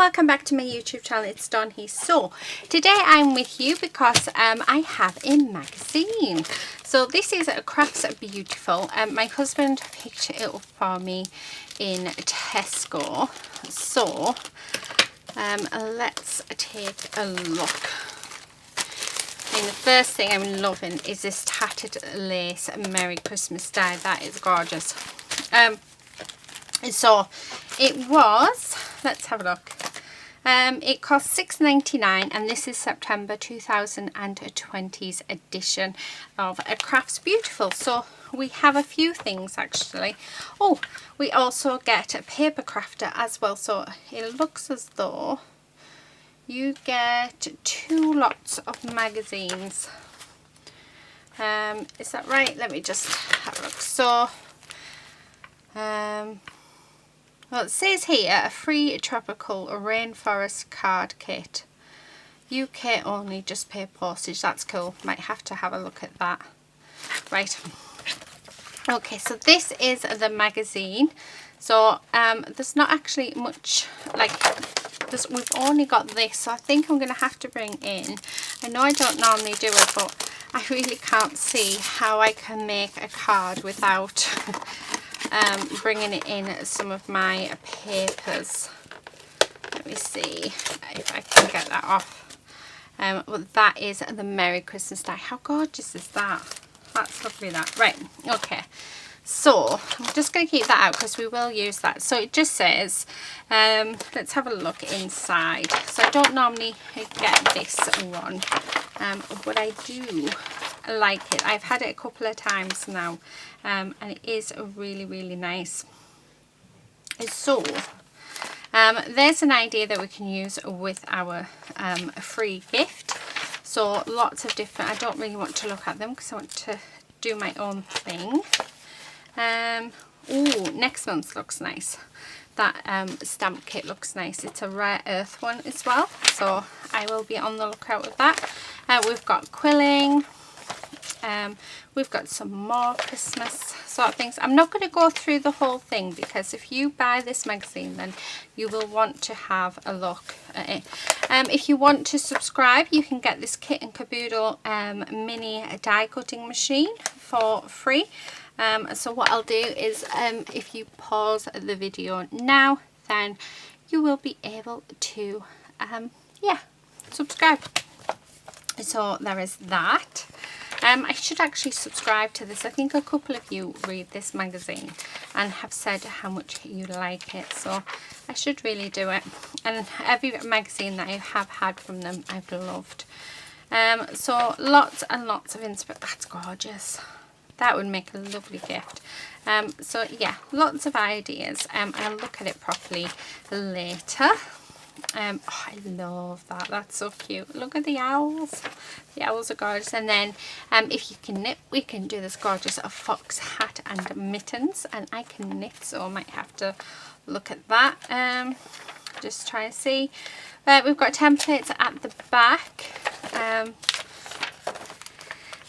welcome back to my YouTube channel. It's Dawn here. So today I'm with you because I have a magazine. So this is Crafts Beautiful. My husband picked it up for me in Tesco. So let's take a look. And the first thing I'm loving is this tattered lace Merry Christmas die. That is gorgeous. So it was, let's have a look. It cost £6.99 and this is September 2020's edition of Crafts Beautiful. So we have a few things actually. Oh, we also get a paper crafter as well. So it looks as though you get 2 lots of magazines. Is that right? Let me just have a look. So well, it says here a free tropical rainforest card kit. UK only, just pay postage. That's cool. Might have to have a look at that. Right. Okay, so this is the magazine. So there's not actually much, like this, we've only got this, so I think I'm going to have to bring in, I know I don't normally do it, but I really can't see how I can make a card without bringing in some of my papers. Let me see if I can get that off. Well, that is the Merry Christmas die. How gorgeous is that? That's lovely, that. Right, okay. So I'm just going to keep that out because we will use that. So it just says, let's have a look inside. So I don't normally get this one, but I do like it. I've had it a couple of times now, and it is really nice. So there's an idea that we can use with our free gift. So lots of different, I don't really want to look at them because I want to do my own thing. Oh, next month looks nice. That stamp kit looks nice. It's a rare earth one as well, so I will be on the lookout with that. We've got quilling. We've got some more Christmas sort of things. I'm not going to go through the whole thing because if you buy this magazine then you will want to have a look at it. If you want to subscribe, you can get this Kit and Caboodle mini die cutting machine for free. So what I'll do is if you pause the video now, then you will be able to yeah, subscribe. So there is that. I should actually subscribe to this. I think a couple of you read this magazine and have said how much you like it, so I should really do it. And every magazine that I have had from them I've loved. So lots and lots of inspiration. That's gorgeous. That would make a lovely gift. So yeah, lots of ideas. I'll look at it properly later. Oh, I love that. That's so cute. Look at the owls. The owls are gorgeous. And then if you can knit, we can do this gorgeous fox hat and mittens. And I can knit, so I might have to look at that. Just try and see. We've got templates at the back.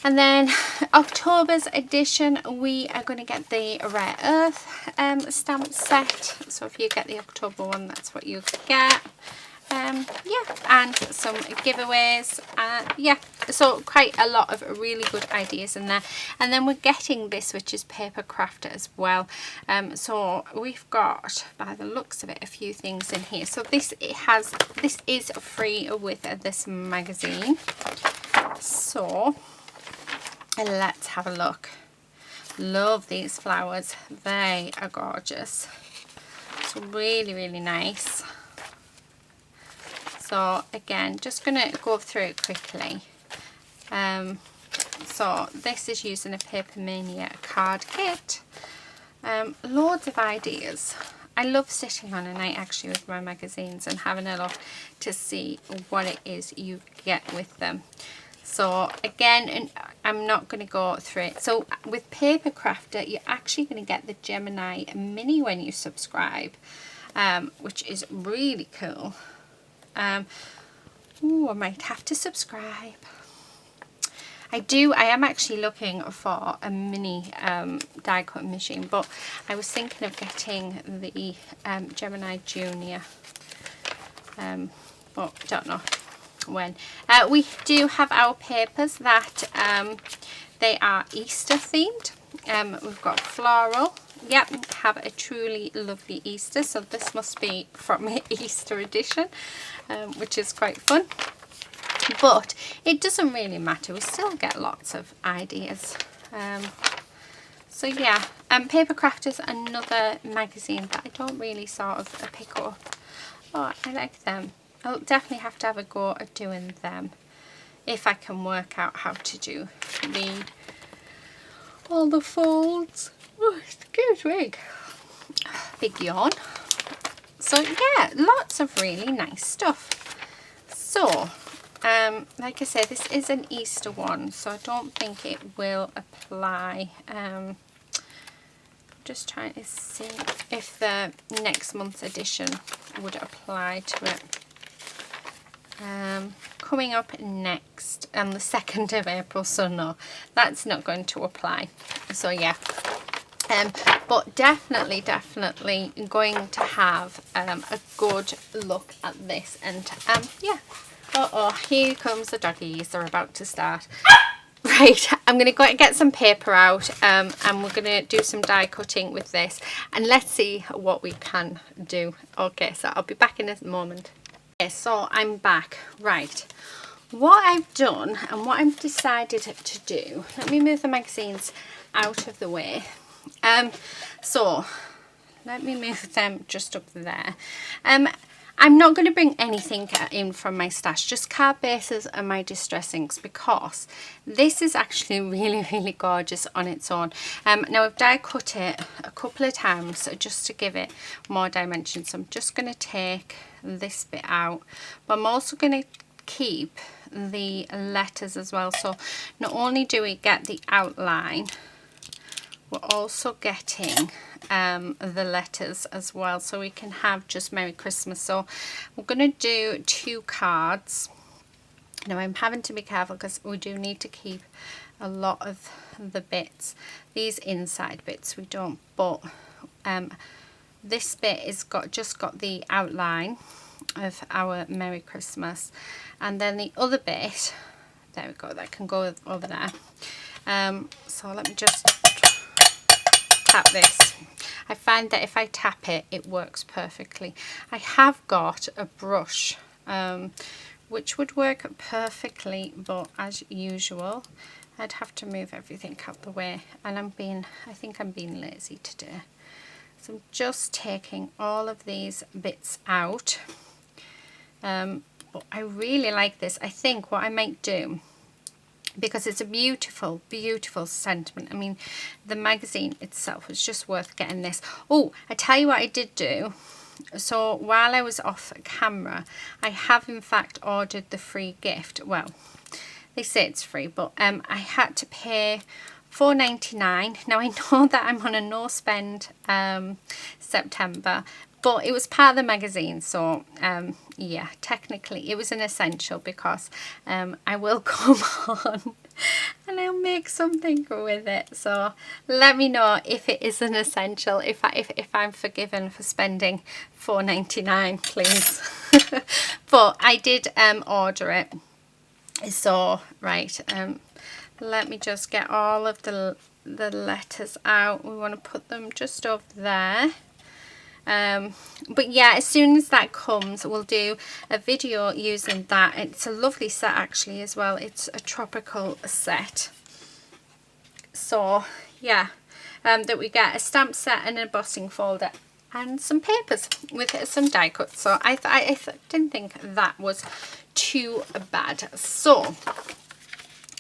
And then October's edition, we are going to get the Rare Earth stamp set. So if you get the October one, that's what you get. Yeah, and some giveaways. Yeah, so quite a lot of really good ideas in there. And then we're getting this, which is Paper Crafter as well. So we've got, by the looks of it, a few things in here. So this is free with this magazine. So let's have a look. Love these flowers. They are gorgeous. It's really nice. So again, just going to go through it quickly. So this is using a Paper Mania card kit. Loads of ideas. I love sitting on a night actually with my magazines and having a look to see what it is you get with them. So again, and I'm not going to go through it. So with Paper Crafter, you're actually going to get the Gemini Mini when you subscribe, which is really cool. Ooh, I might have to subscribe. I am actually looking for a mini die cutting machine, but I was thinking of getting the Gemini Junior. but don't know when. We do have our papers that they are Easter themed. We've got floral. Yep, have a truly lovely Easter. So this must be from Easter edition, which is quite fun. But it doesn't really matter. We still get lots of ideas. So yeah, Papercraft is another magazine that I don't really sort of pick up. Oh, I like them. I'll definitely have to have a go at doing them if I can work out how to do all the folds. Oh, excuse me. Big yawn. So yeah, lots of really nice stuff. So like I said, this is an Easter one, so I don't think it will apply. Just trying to see if the next month's edition would apply to it. Coming up next on the 2nd of April, so no, that's not going to apply. So yeah, but definitely going to have a good look at this. And yeah, here comes the doggies, they're about to start. Right, I'm going to go and get some paper out, and we're going to do some die cutting with this, and let's see what we can do. Okay, so I'll be back in a moment. Okay, so I'm back. Right, what I've done and what I've decided to do, let me move the magazines out of the way. So let me move them just up there. I'm not going to bring anything in from my stash, just card bases and my distress inks, because this is actually really gorgeous on its own. Now I've die cut it a couple of times just to give it more dimension, so I'm just going to take this bit out, but I'm also going to keep the letters as well. So not only do we get the outline, we're also getting the letters as well, so we can have just Merry Christmas. So we're going to do 2 cards. Now I'm having to be careful because we do need to keep a lot of the bits. These inside bits we don't, but this bit is just got the outline of our Merry Christmas, and then the other bit, there we go, that can go over there. So let me just tap this. I find that if I tap it, it works perfectly. I have got a brush which would work perfectly, but as usual I'd have to move everything out the way, and I think I'm being lazy today. So I'm just taking all of these bits out. But I really like this. I think what I might do, because it's a beautiful sentiment. I mean, the magazine itself is just worth getting this. Oh, I tell you what I did do. So while I was off camera, I have in fact ordered the free gift. Well, they say it's free, but I had to pay $4.99. Now I know that I'm on a no spend September, but it was part of the magazine, so yeah, technically it was an essential, because I will come on and I'll make something with it. So let me know if it is an essential, if I'm forgiven for spending $4.99, please. But I did order it. So right, let me just get all of the letters out. We want to put them just over there. But yeah, as soon as that comes, we'll do a video using that. It's a lovely set actually as well. It's a tropical set. So yeah, that we get a stamp set and an embossing folder and some papers with some die cuts. So I didn't think that was too bad. So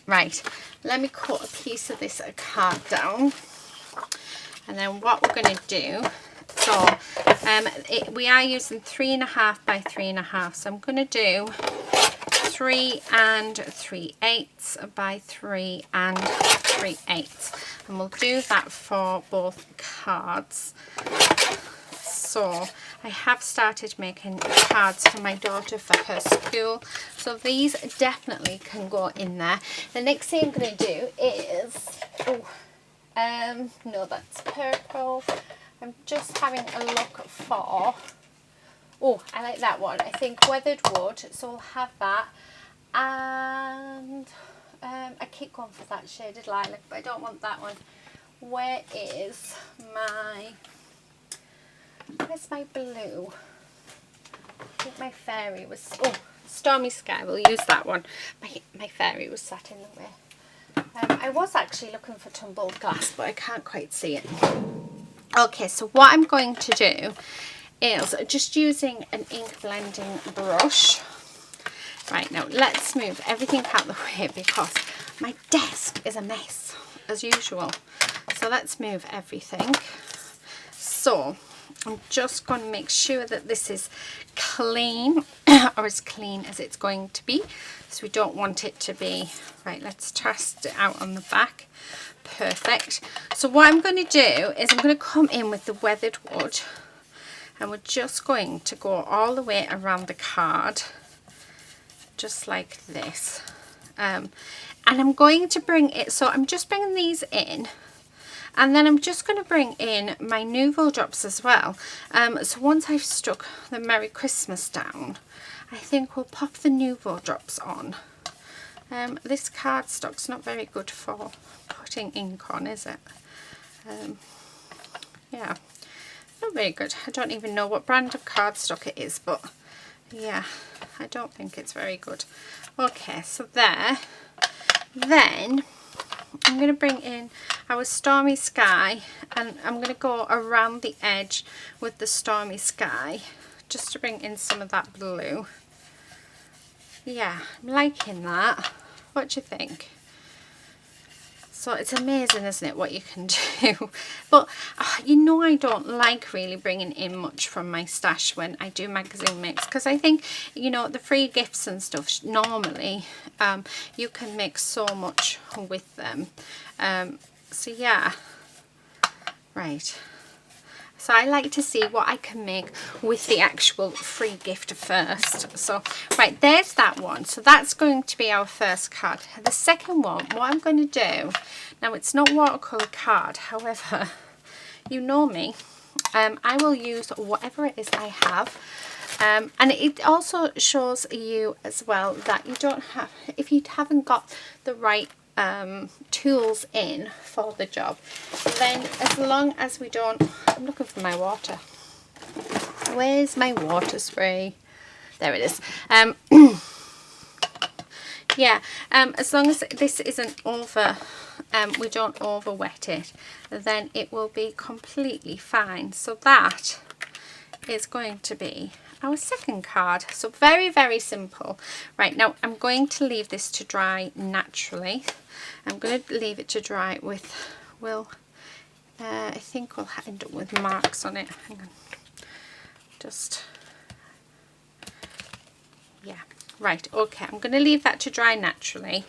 right, let me cut a piece of this card down, and then what we're going to do, so we are using 3.5 by 3.5, so I'm going to do 3 3/8 by 3 3/8, and we'll do that for both cards. So I have started making cards for my daughter for her school, so these definitely can go in there. The next thing I'm going to do is, no, that's purple. I'm just having a look for, Oh, I like that one. I think weathered wood, so we'll have that. And I keep going for that shaded lilac, but I don't want that one. Where's my blue? I think my fairy was, oh, Stormy Sky, we'll use that one. My fairy was sat in the way. I was actually looking for tumbled glass, but I can't quite see it. Okay, so what I'm going to do is just using an ink blending brush. Right, now let's move everything out of the way because my desk is a mess as usual. So let's move everything. So I'm just going to make sure that this is clean or as clean as it's going to be. So we don't want it to be, right, let's test it out on the back. Perfect. So what I'm going to do is I'm going to come in with the weathered wood and we're just going to go all the way around the card, just like this. And I'm going to bring it, so I'm just bringing these in. And then I'm just going to bring in my Nuvo drops as well. So once I've stuck the Merry Christmas down, I think we'll pop the Nuvo drops on. This cardstock's not very good for putting ink on, is it? Yeah, not very good. I don't even know what brand of cardstock it is, but yeah, I don't think it's very good. Okay, so there. Then I'm going to bring in our Stormy Sky and I'm going to go around the edge with the Stormy Sky just to bring in some of that blue. Yeah, I'm liking that. What do you think? So it's amazing, isn't it, what you can do? But you know, I don't like really bringing in much from my stash when I do magazine mix, because I think, you know, the free gifts and stuff, normally you can make so much with them. So yeah, right. So I like to see what I can make with the actual free gift first. So, right, there's that one. So that's going to be our first card. The second one, what I'm going to do, now it's not watercolour card, however, you know me, I will use whatever it is I have. And it also shows you as well that you don't have, if you haven't got the right tools in for the job, then as long as we don't, I'm looking for my water, where's my water spray, there it is. Yeah, as long as this isn't over, we don't over wet it, then it will be completely fine. So that is going to be our second card. So very, very simple. Right, now I'm going to leave this to dry naturally. I'm going to leave it to dry with, I think we'll end up with marks on it. Hang on. Just, yeah. Right, okay, I'm going to leave that to dry naturally.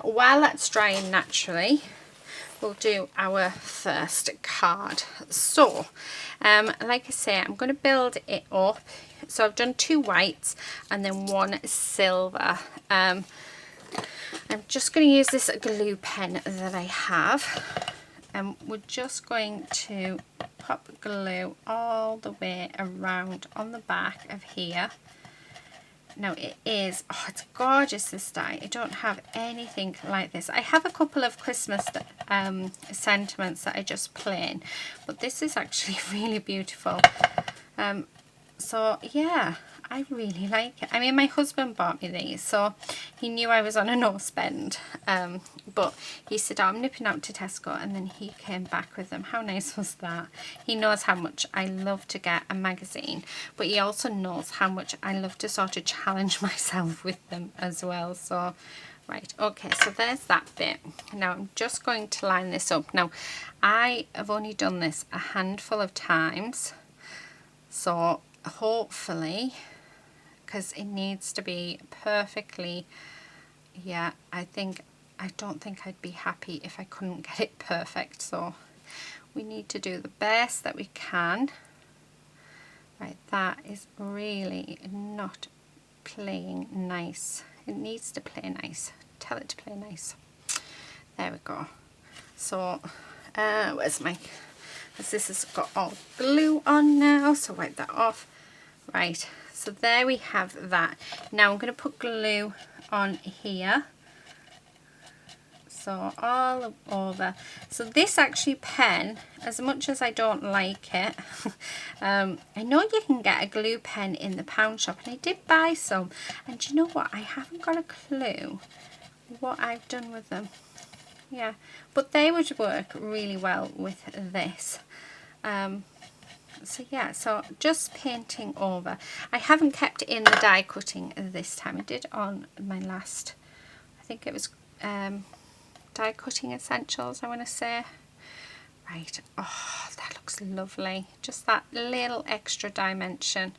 While that's drying naturally, we'll do our first card. So, like I say, I'm going to build it up. So I've done 2 whites and then 1 silver. I'm just going to use this glue pen that I have. And we're just going to pop glue all the way around on the back of here. Now it is, oh, it's gorgeous, this die. I don't have anything like this. I have a couple of Christmas sentiments that are just plain, but this is actually really beautiful. So yeah, I really like it. I mean, my husband bought me these, so he knew I was on a no spend, but he said, oh, I'm nipping out to Tesco, and then he came back with them. How nice was that? He knows how much I love to get a magazine, but he also knows how much I love to sort of challenge myself with them as well. So right, okay, so there's that bit. Now I'm just going to line this up. Now I have only done this a handful of times, so hopefully, because it needs to be perfectly, yeah, I don't think I'd be happy if I couldn't get it perfect, so we need to do the best that we can. Right, that is really not playing nice. It needs to play nice. Tell it to play nice. There we go. So where's my, as this has got all glue on now, so wipe that off. Right, so there we have that. Now I'm going to put glue on here. So all over. So this actually pen, as much as I don't like it, I know you can get a glue pen in the pound shop, and I did buy some. And do you know what? I haven't got a clue what I've done with them. Yeah, but they would work really well with this. So yeah, so just painting over. I haven't kept in the die cutting this time. I did on my last, I think it was die cutting essentials, I want to say. Right, oh, that looks lovely. Just that little extra dimension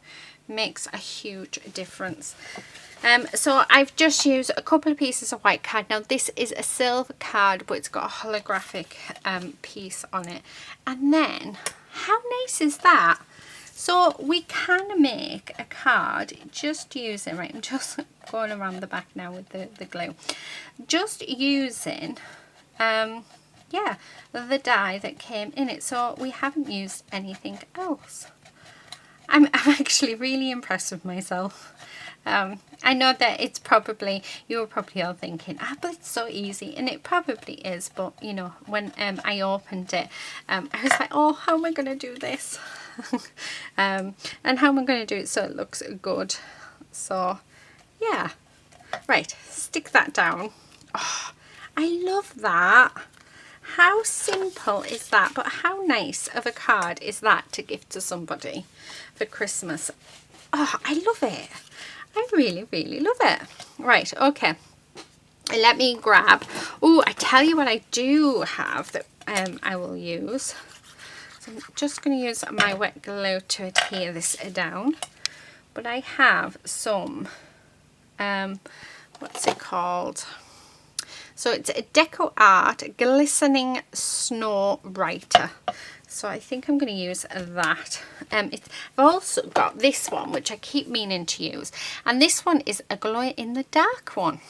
makes a huge difference. So I've just used a couple of pieces of white card. Now this is a silver card, but it's got a holographic piece on it. And then, how nice is that? So we can make a card just using, right, I'm just going around the back now with the glue. Just using, yeah, the die that came in it. So we haven't used anything else. I'm actually really impressed with myself. I know that it's probably, you're probably all thinking, but it's so easy, and it probably is, but you know, when I opened it, I was like, oh, how am I going to do this? And how am I going to do it so it looks good? So yeah, right, stick that down. Oh, I love that. How simple is that, but how nice of a card is that to give to somebody for Christmas? Oh, I love it. I really, really love it. Right, okay. Let me grab, oh, I tell you what I do have that I will use. So I'm just going to use my wet glue to adhere this down. But I have some, what's it called? So it's a Deco Art Glistening Snow Writer. So I think I'm going to use that. I've also got this one, which I keep meaning to use. And this one is a glow in the dark one.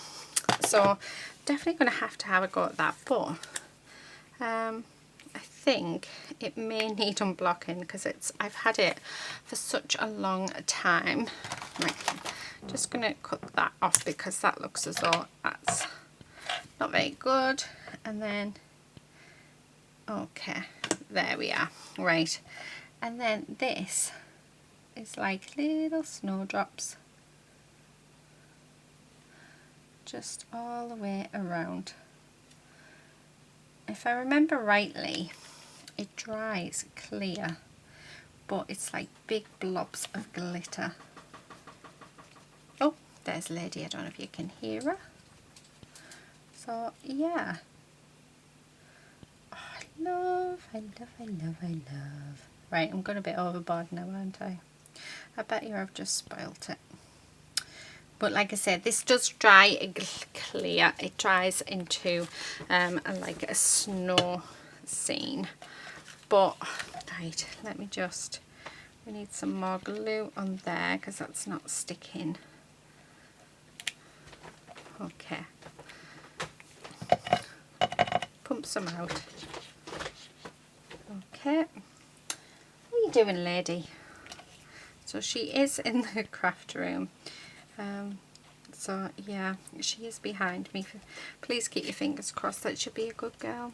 So definitely going to have a go at that. But I think it may need unblocking because I've had it for such a long time. Right, just going to cut that off because that looks as though that's not very good. And then, okay, there we are. Right, and then this is like little snowdrops just all the way around. If I remember rightly, it dries clear, but it's like big blobs of glitter. Oh, there's Lady. I don't know if you can hear her. So yeah. Oh, I love. Right, I'm going a bit overboard now, aren't I? I bet you I've just spoilt it. But like I said, this does dry clear. It dries into like a snow scene. But, right, let me just, we need some more glue on there because that's not sticking. Okay. Pump some out. Okay. What are you doing, Lady? So she is in the craft room. So yeah, she is behind me. Please keep your fingers crossed that she'll be a good girl.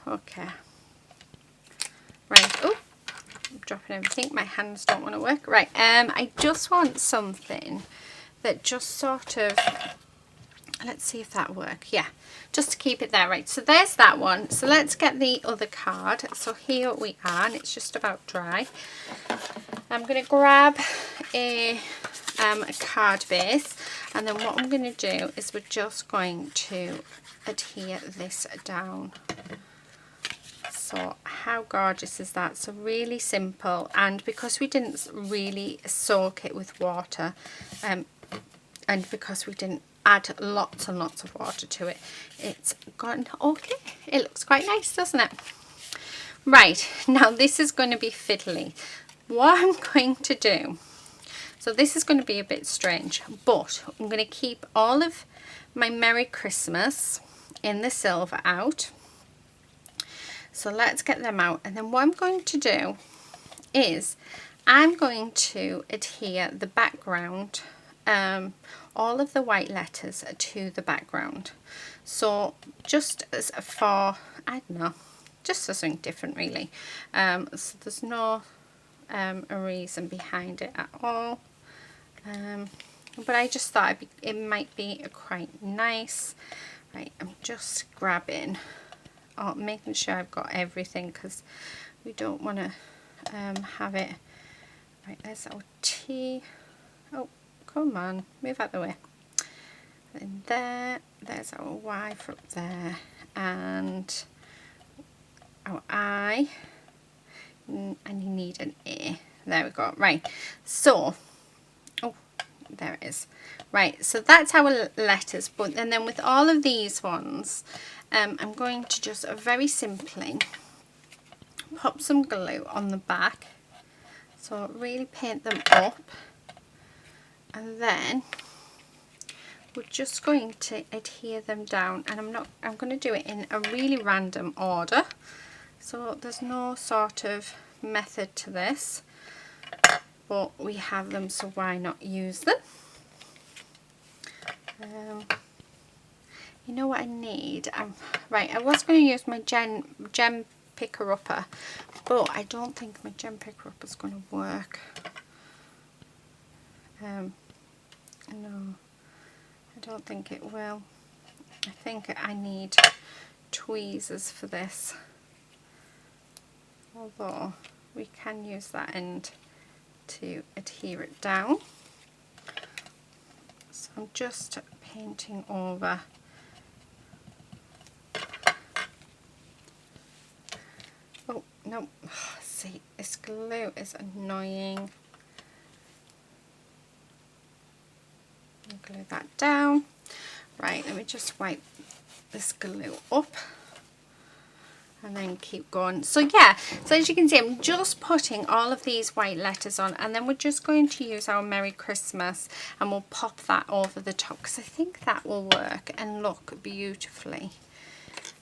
Okay. Right. Oh, I'm dropping everything. My hands don't want to work. Right. I just want something that just sort of, let's see if that works. Yeah, just to keep it there. Right, so there's that one. So let's get the other card. So here we are, and it's just about dry. I'm going to grab a card base, and then what I'm going to do is we're just going to adhere this down. So how gorgeous is that? So really simple, and because we didn't really soak it with water, and because we didn't add lots and lots of water to it, it's gotten okay. It looks quite nice, doesn't it? Right, now this is going to be fiddly. What I'm going to do, so this is going to be a bit strange, but I'm going to keep all of my Merry Christmas in the silver out. So let's get them out, and then what I'm going to do is I'm going to adhere the background, all of the white letters to the background. So just as for, I don't know, just for something different really. So there's no a reason behind it at all. But I just thought it might be quite nice. Right, I'm just grabbing, making sure I've got everything, because we don't want to have it. Right, there's our T. Oh, come on, move out the way. And there's our Y for up there, and our I, and you need an A. There we go. Right, so, oh, there it is. Right, so that's our letters, but and then with all of these ones, I'm going to just very simply pop some glue on the back. So really paint them up, and then we're just going to adhere them down, and I'm going to do it in a really random order. So there's no sort of method to this, but we have them, so why not use them? You know what I need? Right, I was going to use my gem picker-upper, but I don't think my gem picker-upper is going to work. No, I don't think it will. I think I need tweezers for this, although we can use that end to adhere it down. So I'm just painting over. Oh no, see, this glue is annoying. Glue that down. Right, let me just wipe this glue up and then keep going. So yeah, so as you can see, I'm just putting all of these white letters on, and then we're just going to use our Merry Christmas, and we'll pop that over the top, because I think that will work and look beautifully.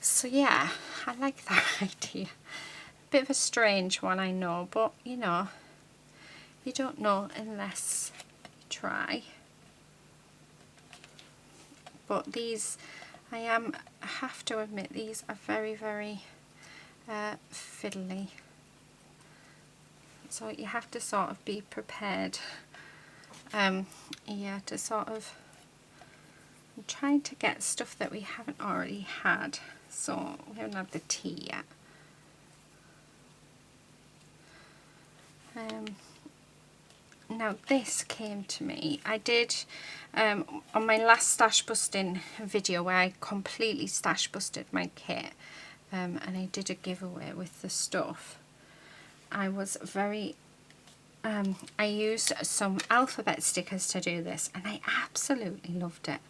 So yeah, I like that idea. Bit of a strange one, I know, but you know, you don't know unless you try. But these, I have to admit, these are very, very fiddly. So you have to sort of be prepared. Yeah, to sort of, I'm trying to get stuff that we haven't already had. So we haven't had the T yet. Now this came to me, I did on my last stash busting video where I completely stash busted my kit, and I did a giveaway with the stuff. I was very, I used some alphabet stickers to do this, and I absolutely loved it.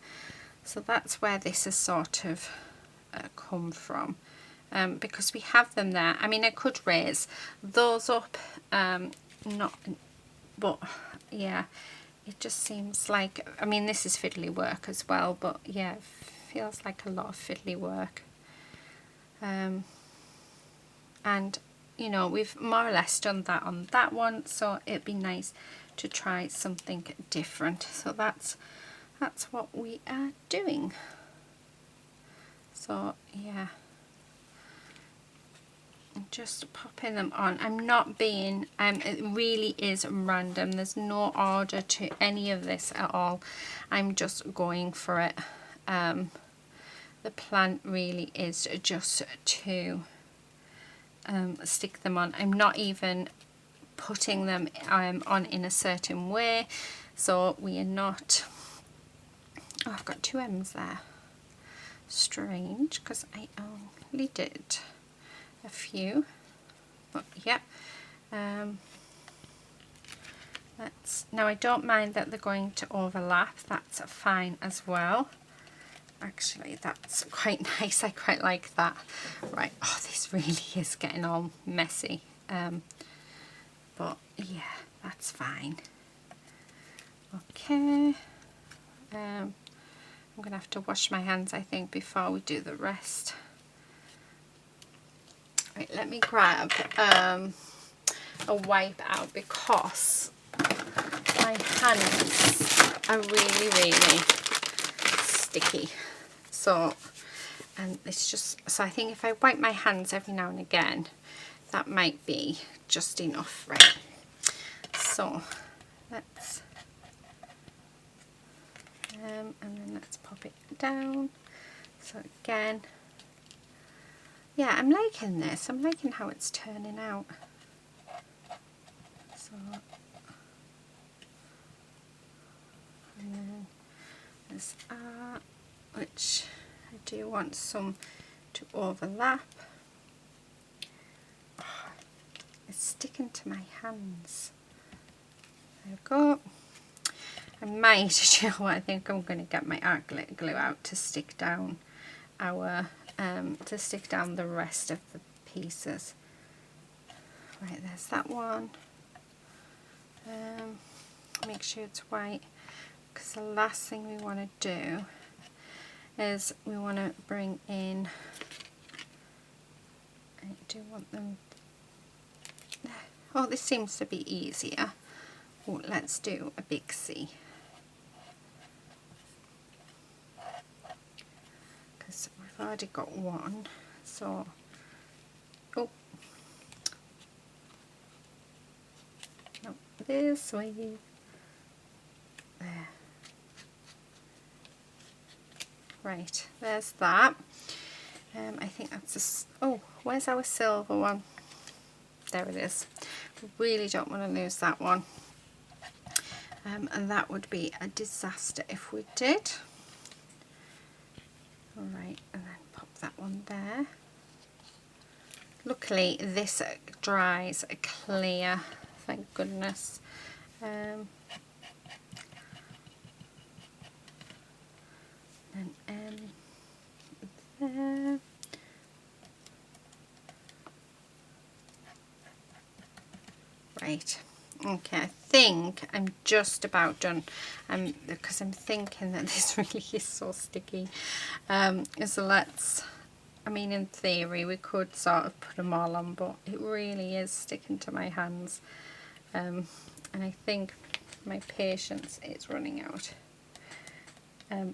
So that's where this has sort of come from, because we have them there. I mean, I could raise those up, not, but yeah, it just seems like, I mean, this is fiddly work as well, but yeah, it feels like a lot of fiddly work. And you know, we've more or less done that on that one, so it'd be nice to try something different. So that's what we are doing. So yeah, just popping them on. I'm not being, it really is random. There's no order to any of this at all. I'm just going for it. The plan really is just to stick them on. I'm not even putting them on in a certain way. So we are not, oh, I've got two M's there. Strange, because I only did a few, but yep. Now I don't mind that they're going to overlap, that's fine as well. Actually, that's quite nice, I quite like that. Right, oh, this really is getting all messy, but yeah, that's fine. Okay, I'm gonna have to wash my hands, I think, before we do the rest. Right, let me grab a wipe out because my hands are really, really sticky. So, and it's just, so I think if I wipe my hands every now and again, that might be just enough, right? So let's, and then let's pop it down. So again, yeah, I'm liking this. I'm liking how it's turning out. So, and then there's which I do want some to overlap. Oh, it's sticking to my hands. There we go. I might, you know what, I think I'm going to get my art glue out to stick down our, to stick down the rest of the pieces. Right, there's that one. Make sure it's white, because the last thing we want to do is we want to bring in, I do want them, oh, this seems to be easier. Oh, let's do a big C, because we've already got one. So, oh, no, this way, there. Right, there's that. I think that's just, oh, where's our silver one? There it is. Really don't want to lose that one. And that would be a disaster if we did. Alright, and then pop that one there. Luckily this dries clear, thank goodness. And there. Right, okay, I think I'm just about done, because I'm thinking that this really is so sticky. So let's, I mean, in theory we could sort of put them all on, but it really is sticking to my hands, and I think my patience is running out.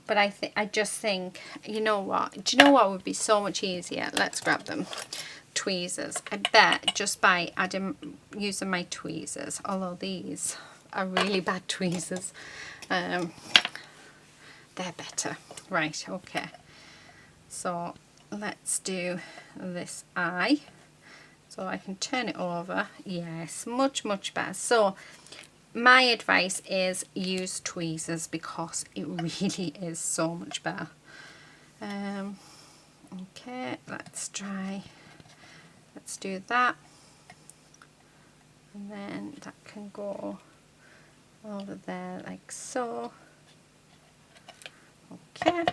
But I just think, you know what, do you know what would be so much easier? Let's grab them. Tweezers. I bet just by using my tweezers, although these are really bad tweezers, they're better. Right, okay. So let's do this eye. So I can turn it over. Yes, much better. So my advice is use tweezers because it really is so much better. Okay, let's do that, and then that can go over there like so. Okay,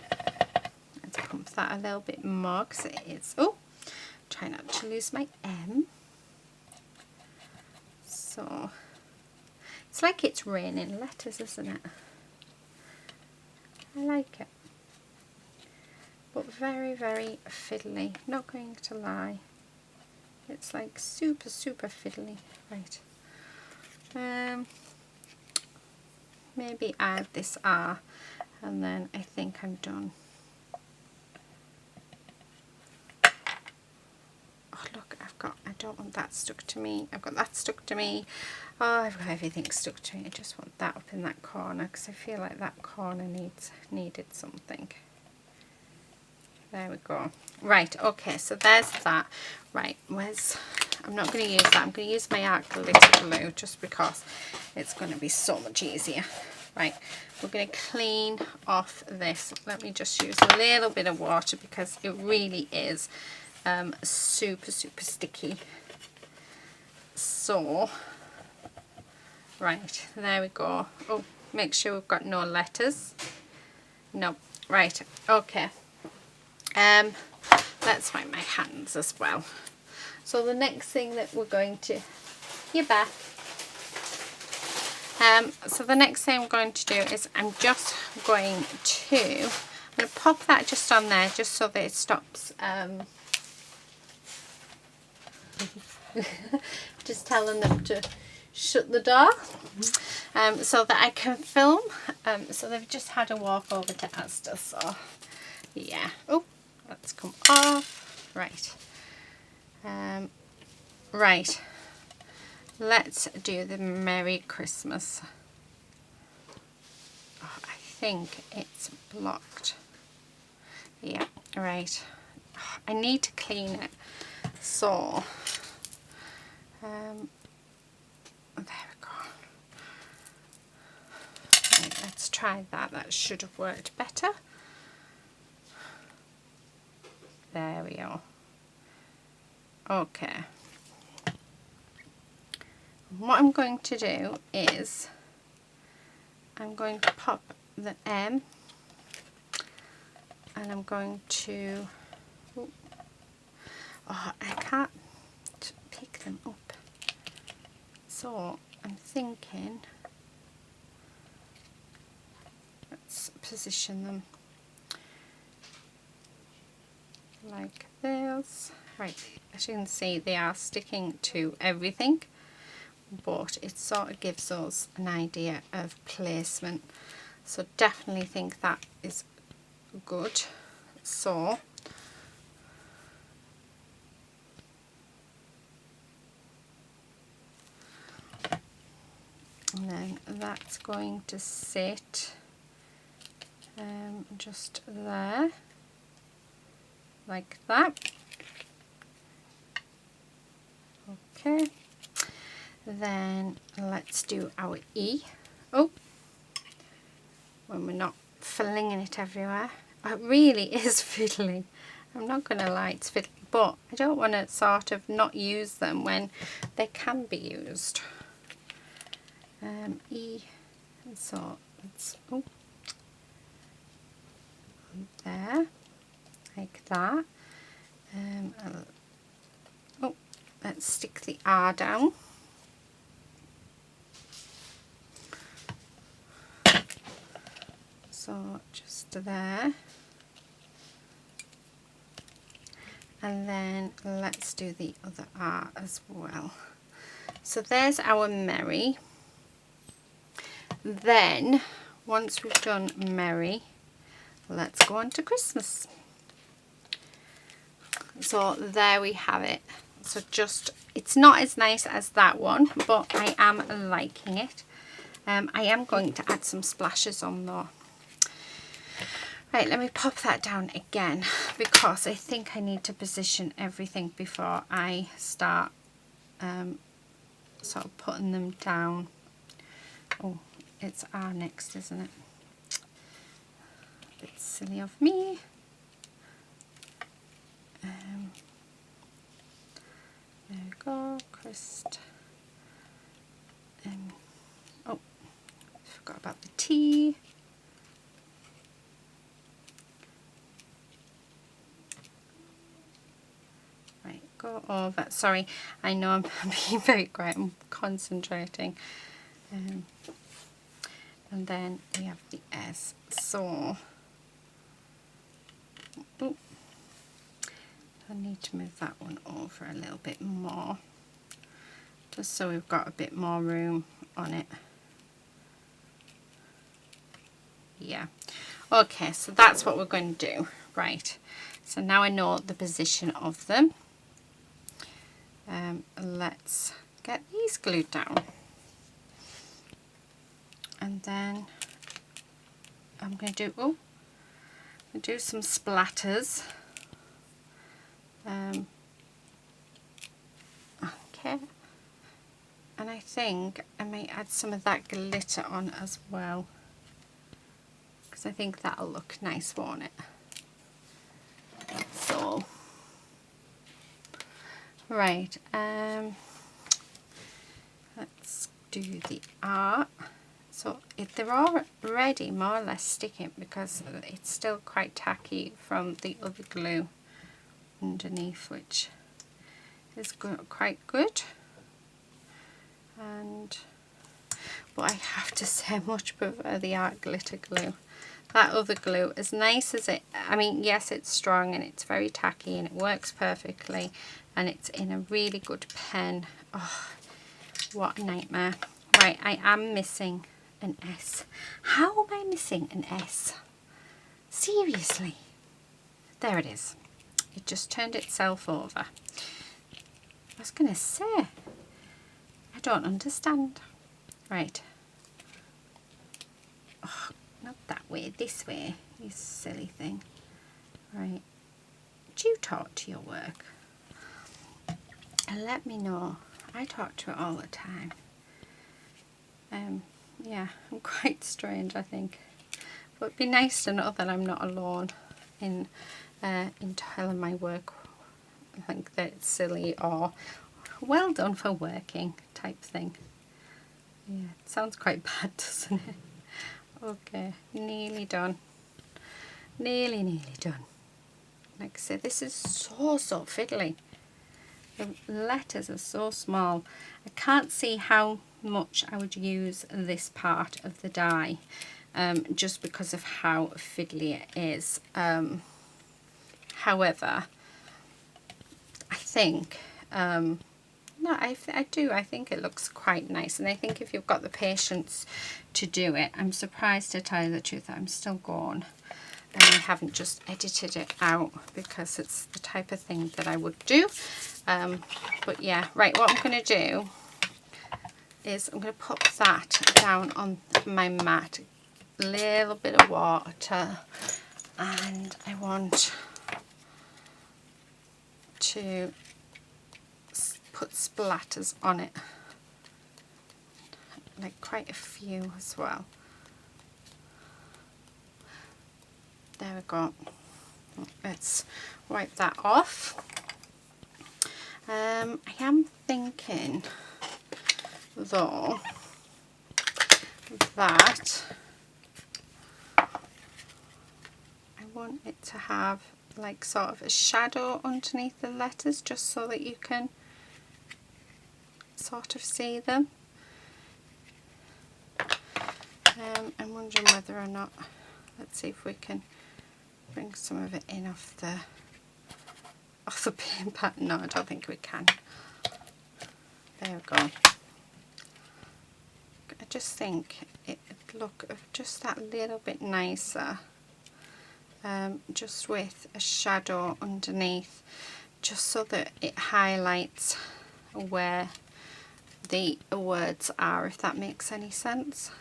let's pump that a little bit more because it is, oh, try not to lose my M. So it's like it's raining letters, isn't it? I like it, but very fiddly, not going to lie. It's like super fiddly. Right, maybe add this R, and then I think I'm done. Oh look, I don't want that stuck to me. I've got that stuck to me. Oh, I've got everything stuck to me. I just want that up in that corner because I feel like that corner needed something. There we go. Right, okay, so there's that. Right, I'm not going to use that. I'm going to use my art glitter glue just because it's going to be so much easier. Right, we're going to clean off this. Let me just use a little bit of water because it really is super sticky. So, right, there we go. Oh, make sure we've got no letters. No, right, okay. Let's wipe my hands as well. So the next thing that we're going to, you're back. So the next thing I'm going to do is I'm just going to pop that just on there just so that it stops Just telling them to shut the door so that I can film. So they've just had a walk over to Asda, so yeah. Oh, that's come off. Right. Right. Let's do the Merry Christmas. Oh, I think it's blocked. Yeah, right. Oh, I need to clean it. So, there we go. Right, let's try that. That should have worked better. There we are. Okay. What I'm going to do is I'm going to pop the M and I'm going to, oh, I can't pick them up, so I'm thinking let's position them like this. Right, as you can see they are sticking to everything, but it sort of gives us an idea of placement, so definitely think that is good. So and then that's going to sit just there like that. Okay, then let's do our E. Oh, when we're not flinging it everywhere. It really is fiddling. I'm not going to lie, it's fiddling, but I don't want to sort of not use them when they can be used. E, so it's there, like that. Let's stick the R down. So just there. And then let's do the other R as well. So there's our Merry. Then once we've done Merry, let's go on to Christmas. So there we have it. So just, it's not as nice as that one, but I am liking it. I am going to add some splashes on though. Right, let me pop that down again because I think I need to position everything before I start sort of putting them down. Oh, it's R next, isn't it? A bit silly of me. There we go, Christ. Oh, forgot about the T. Right, go over. Sorry, I know I'm being very quiet. I'm concentrating. And then we have the S. So, oh, I need to move that one over a little bit more, just so we've got a bit more room on it. Yeah. Okay, so that's what we're going to do. Right. So now I know the position of them. Let's get these glued down. And then I'm going to do some splatters. Okay, and I think I may add some of that glitter on as well, because I think that'll look nice, won't it? So right, let's do the R. So if they're already more or less sticking because it's still quite tacky from the other glue underneath, which is quite good. But I have to say I much prefer the art glitter glue. that other glue, as nice as it, I mean, yes, it's strong and it's very tacky and it works perfectly and it's in a really good pen. Oh, what a nightmare. Right, I am missing an S. How am I missing an S? Seriously? There it is. It just turned itself over. I was going to say, I don't understand. Right. Oh, not that way, this way, you silly thing. Right. Do you talk to your work? And let me know. I talk to it all the time. Yeah, I'm quite strange, I think. But it'd be nice to know that I'm not alone in telling my work, I think, that it's silly or well done for working type thing. Yeah, it sounds quite bad, doesn't it? Okay, nearly done. Nearly done. Like I said, this is so fiddly. The letters are so small. I can't see how much I would use this part of the die, just because of how fiddly it is. However, I think, no, I do. I think it looks quite nice. And I think if you've got the patience to do it, I'm surprised, to tell you the truth, I'm still going. And I haven't just edited it out because it's the type of thing that I would do. But yeah, right, what I'm going to do is I'm going to put that down on my mat. A little bit of water. And I want to put splatters on it. Like quite a few as well. There we go. Let's wipe that off. I am thinking though that I want it to have like sort of a shadow underneath the letters, just so that you can sort of see them. I'm wondering whether or not, let's see if we can bring some of it in off the paper. No, I don't think we can. There we go. I just think it'd look just that little bit nicer, just with a shadow underneath, just so that it highlights where the words are, if that makes any sense.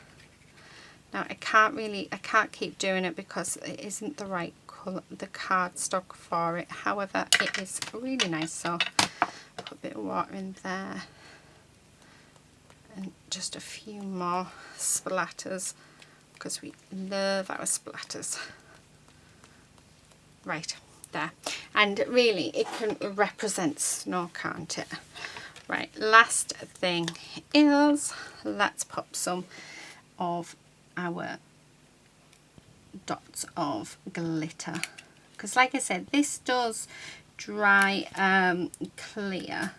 Now I can't keep doing it because it isn't the right colour, the cardstock for it. However, it is really nice, so put a bit of water in there and just a few more splatters because we love our splatters. Right, there. And really it can represent snow, can't it? Right, last thing is, let's pop some of our dots of glitter, because like I said, this does dry clear,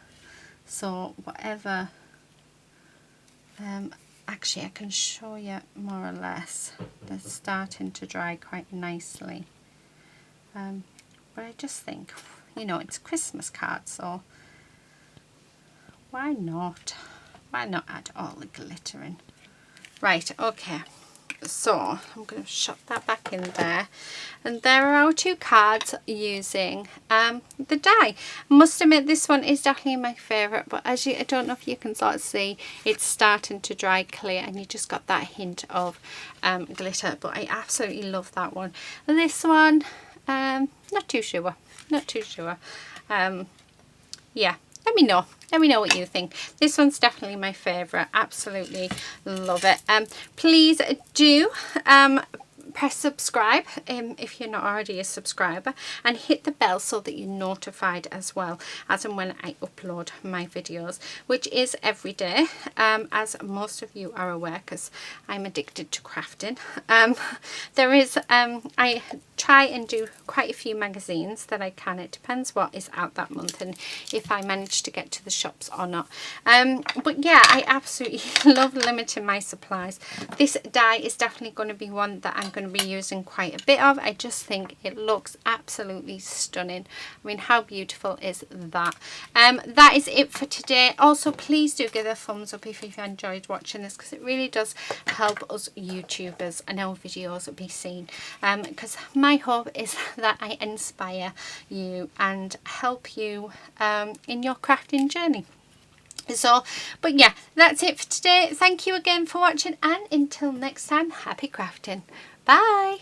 so whatever, actually I can show you more or less, they're starting to dry quite nicely, but I just think, you know, it's Christmas cards, so why not add all the glitter in. Right, okay, so I'm going to shove that back in there, and there are our two cards using the die. I must admit, this one is definitely my favourite, but as I don't know if you can sort of see, it's starting to dry clear and you just got that hint of glitter, but I absolutely love that one. And this one, not too sure. Yeah, let me know what you think. This one's definitely my favourite. Absolutely love it. Please do press subscribe if you're not already a subscriber, and hit the bell so that you're notified as well as and when I upload my videos, which is every day, as most of you are aware, because I'm addicted to crafting. There is I try and do quite a few magazines that I can. It depends what is out that month and if I manage to get to the shops or not. But yeah, I absolutely love limiting my supplies. This die is definitely going to be one that I'm going going to be using quite a bit of. I just think it looks absolutely stunning. I mean, how beautiful is that? That is it for today. Also, please do give a thumbs up if you've enjoyed watching this, because it really does help us YouTubers and our videos be seen, because my hope is that I inspire you and help you in your crafting journey. So, but yeah, that's it for today. Thank you again for watching, and until next time, happy crafting. Bye.